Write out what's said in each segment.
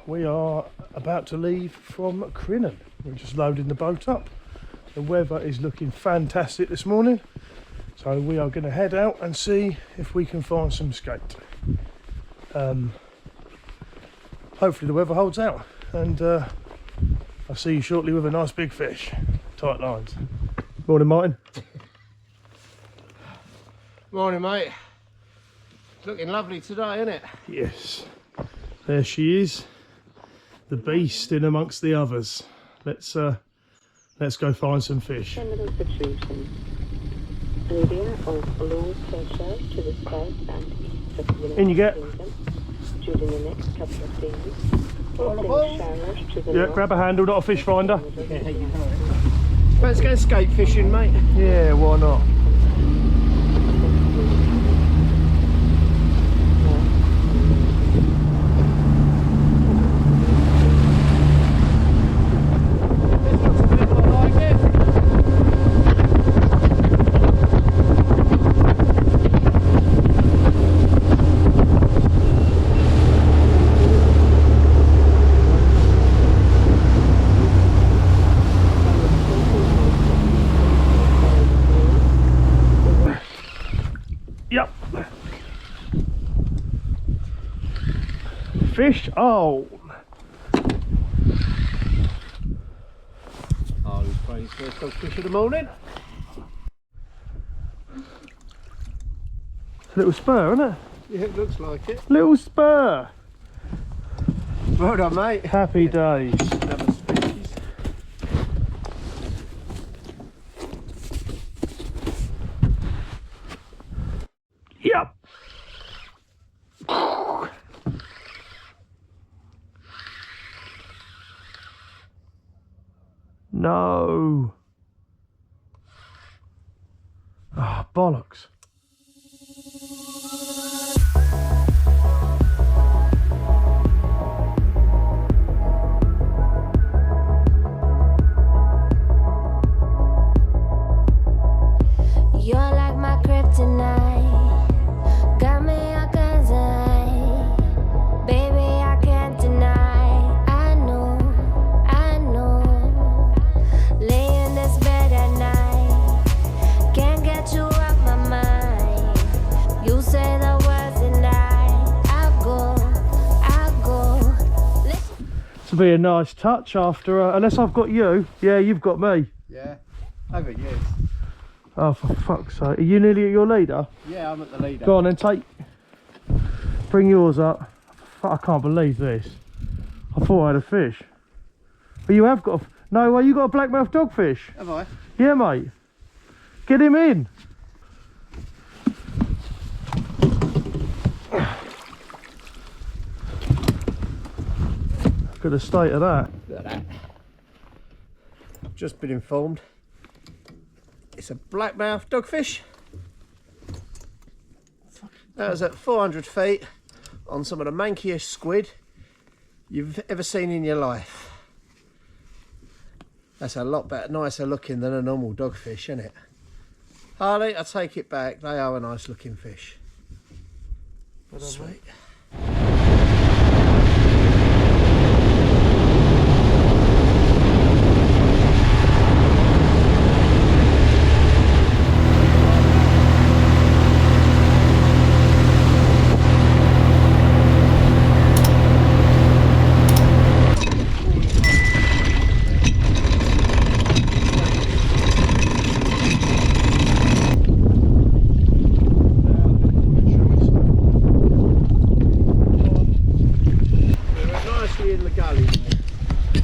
we are about to leave from Crinan. We're just loading the boat up. The weather is looking fantastic this morning, so we are going to head out and see if we can find some skate. Hopefully the weather holds out, and I'll see you shortly with a nice big fish. Tight lines. Morning, Martin. Morning, mate. It's looking lovely today, isn't it? Yes, there she is, the beast in amongst the others. Let's go find some fish. Similar situation. Area of low pressure to the south and east of the United In you get. Kingdom during the next couple of days. Showers to the Yeah, north. grab a handle, not a fish finder. Let's go skate fishing, mate. Yeah, why not? Yep. Fish on. Harley's playing his first dog fish of the morning. Little spur, isn't it? Yeah, it looks like it. Little spur. Well done, mate. Happy days. Another species. Yep. No. Ah, bollocks. You're like my kryptonite, got me all kinds of high. Baby, I can't deny. I know, lay in this bed at night, can't get you off my mind. You say the words and I go. This will be a nice touch after, unless I've got you. Yeah, you've got me. Yeah, I got you. Oh, for fuck's sake. Are you nearly at your leader? Yeah, I'm at the leader. Go on then, bring yours up. I can't believe this. I thought I had a fish. But you have got no way, you got a blackmouth dogfish. Have I? Yeah, mate. Get him in. Look at the state of that. Look at that. I've just been informed. It's a blackmouth dogfish. That was at 400 feet on some of the mankiest squid you've ever seen in your life. That's a lot better, nicer looking than a normal dogfish, isn't it? Harley, I take it back. They are a nice looking fish. Sweet.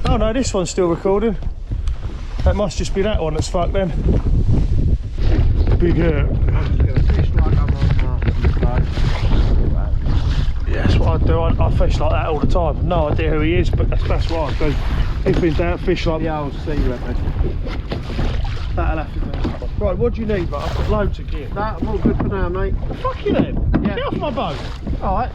Oh no, this one's still recording. That must just be that one that's fucked then. Big hurt. I'm just going to fish like I'm on Yeah, that's what I do. I fish like that all the time. No idea who he is, but that's why. Because he's been down fish like the old sea leopard. that'll have to do. Right, what do you need, mate? I've got loads of gear. No, I'm all good for now, mate. Fuck you then. Yeah. Get off my boat. Alright.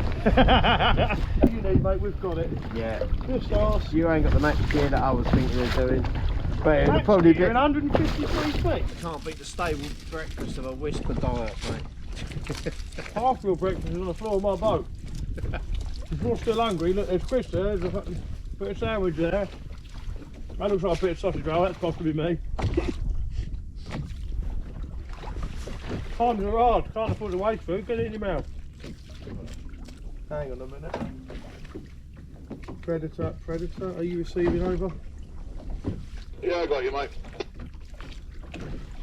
You need, mate, we've got it. Yeah. Just ask. You ain't got the max gear that I was thinking of doing. But it'll Max probably gear be... in 153 feet. Can't beat the stable breakfast of a whisper diet, mate. Half your breakfast is on the floor of my boat. If you're still hungry, look, there's Chris there, there's a fucking bit of sandwich there. That looks like a bit of sausage roll, that's possibly me. Times are hard, can't afford to waste food, get it in your mouth. Hang on a minute. Predator, are you receiving over? Yeah, I got you, mate.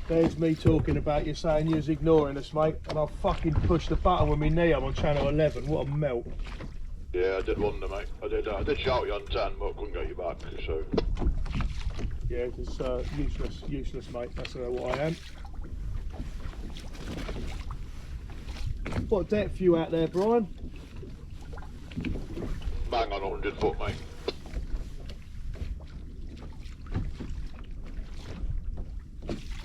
There's me talking about you saying you was ignoring us, mate, and I fucking pushed the button with my knee up on channel 11. What a melt. Yeah, I did wonder, mate. I did shout you on 10, but I couldn't get you back, so... Yeah, it's useless, mate. That's what I am. What depth you out there, Brian? Bang on 100 foot, mate.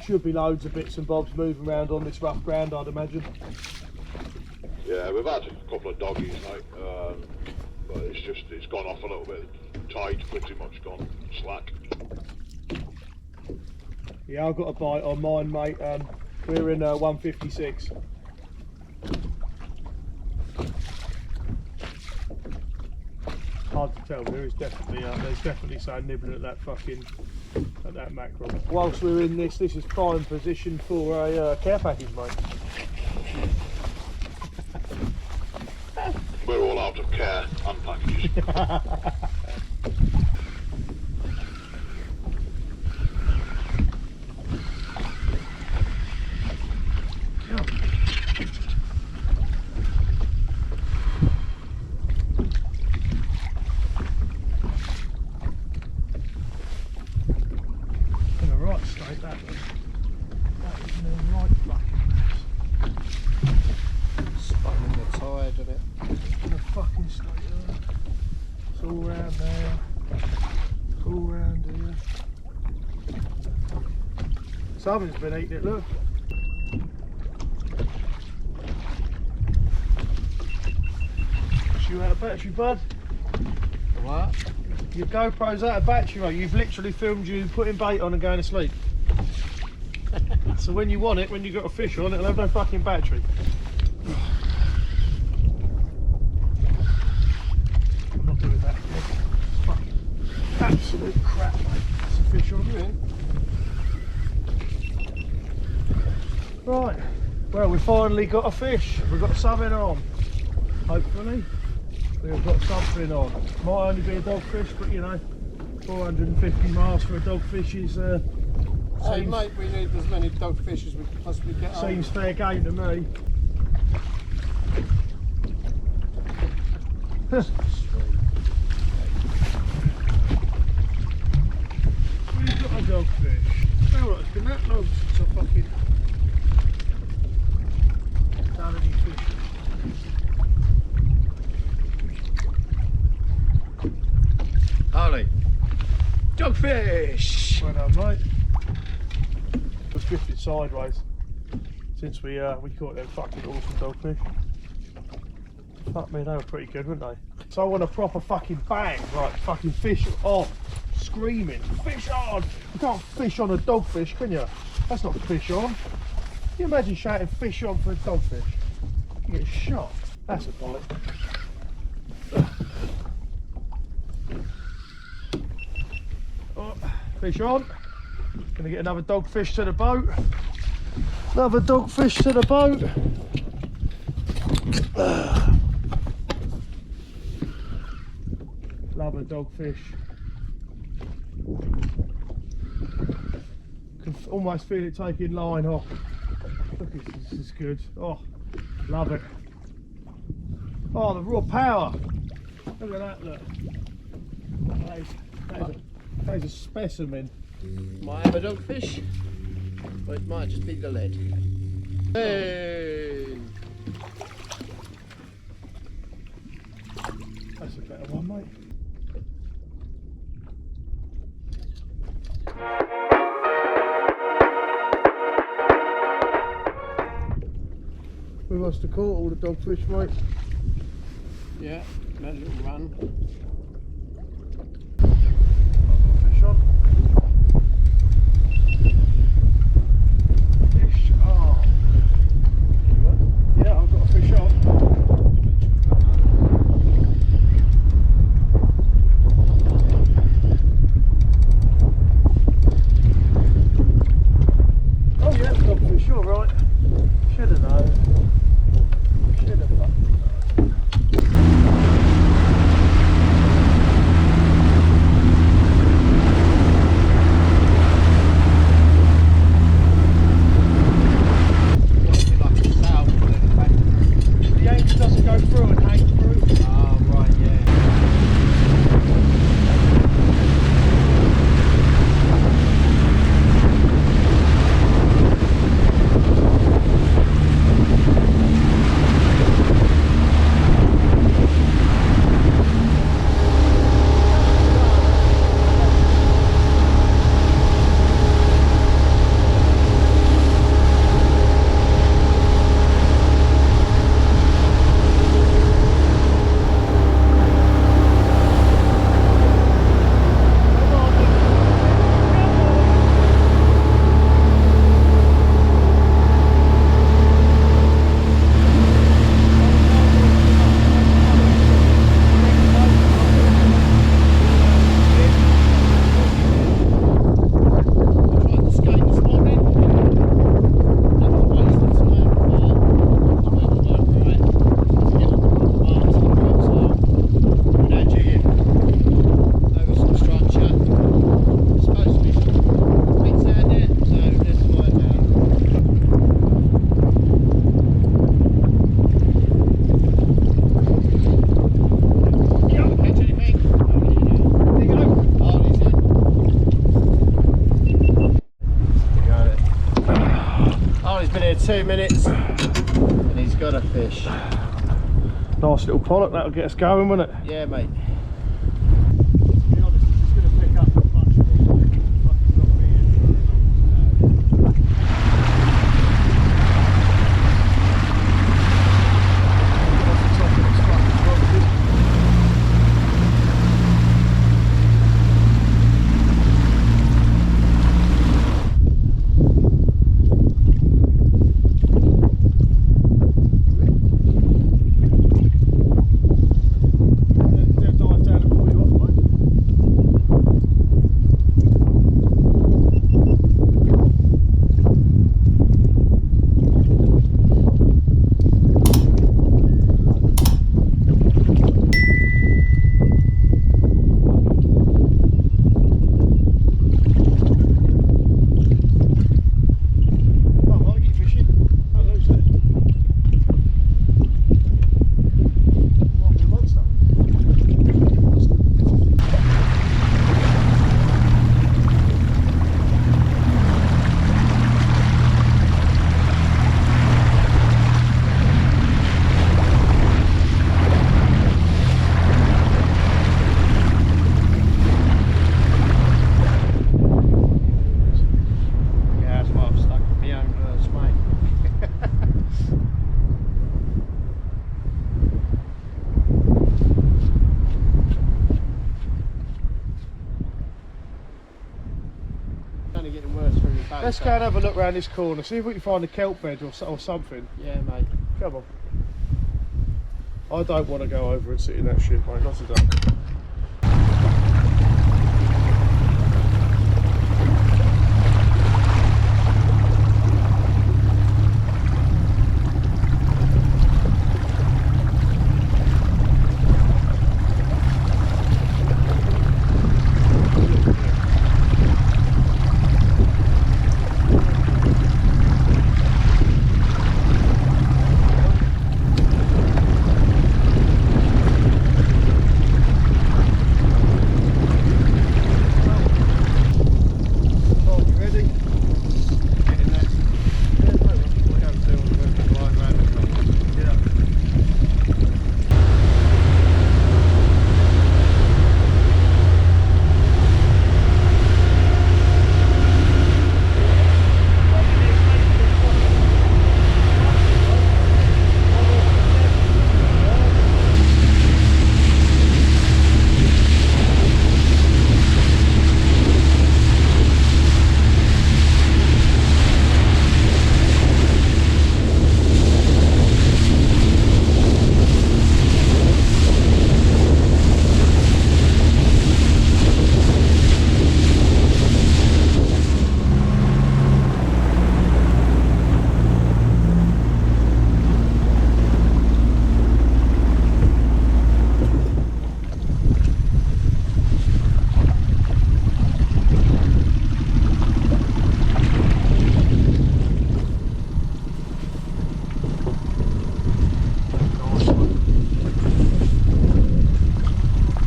Should be loads of bits and bobs moving around on this rough ground, I'd imagine. Yeah, we've had a couple of doggies, mate, but it's gone off a little bit. Tide pretty much gone slack. Yeah, I've got a bite on mine, mate. We're in 156. Hard to tell. There's definitely some nibbling at that mackerel. Whilst we're in this is prime position for a care package, mate. We're all out of care and packages. Something's been eating it, look. You out of battery, bud? What? Your GoPro's out of battery, mate. You've literally filmed you putting bait on and going to sleep. So when you want it, when you've got a fish on, it'll have no fucking battery. I'm not doing that again. It's fucking absolute crap, mate. That's a fish on here. Right, well, we finally got a fish. We've got something on. Hopefully, we've got something on. Might only be a dogfish, but you know, 450 miles for a dogfish is. Hey, mate, we need as many dogfish as we can possibly get. Seems fair game to me. We've got a dogfish. How long it's been that long since I fucking. Harley, dogfish! Well done, mate. We've drifted sideways since we caught them fucking awesome dogfish. Fuck me, they were pretty good, weren't they? So I want a proper fucking bang, like fucking fish on, screaming, fish on! You can't fish on a dogfish, can you? That's not fish on. Can you imagine shouting fish on for a dogfish? You get shot. That's a bite. Oh, fish on. Gonna get another dogfish to the boat. Another dogfish to the boat. Love a dogfish. Can almost feel it taking line off. Look, this is good. Oh, love it. Oh, the raw power. Look at that, look. That is a specimen. Might have a dogfish, but it might just be the lead. Hey! That's a better one, mate. We must have caught all the dogfish, mate. Yeah, let a little run. Fish on. Fish on. Yeah, I've got a fish on. 2 minutes and he's got a fish. Nice little pollock, that'll get us going, won't it? Yeah, mate. To be honest, it's going to pick up a bunch more. Fucking not be in very long. Off the top of this fucking rock. Dive down and pull you off, mate. Come on, get fishing. Don't lose it. Might be a monster. Yeah, that's why I'm stuck with my own lures, mate. Only getting worse through the boat. Let's go and have a look round this corner, see if we can find a kelp bed or something. Yeah, mate. Come on. I don't want to go over and sit in that shit, mate, not today.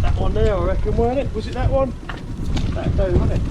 That one there, I reckon, weren't it? Was it that one? That'd do, wouldn't it?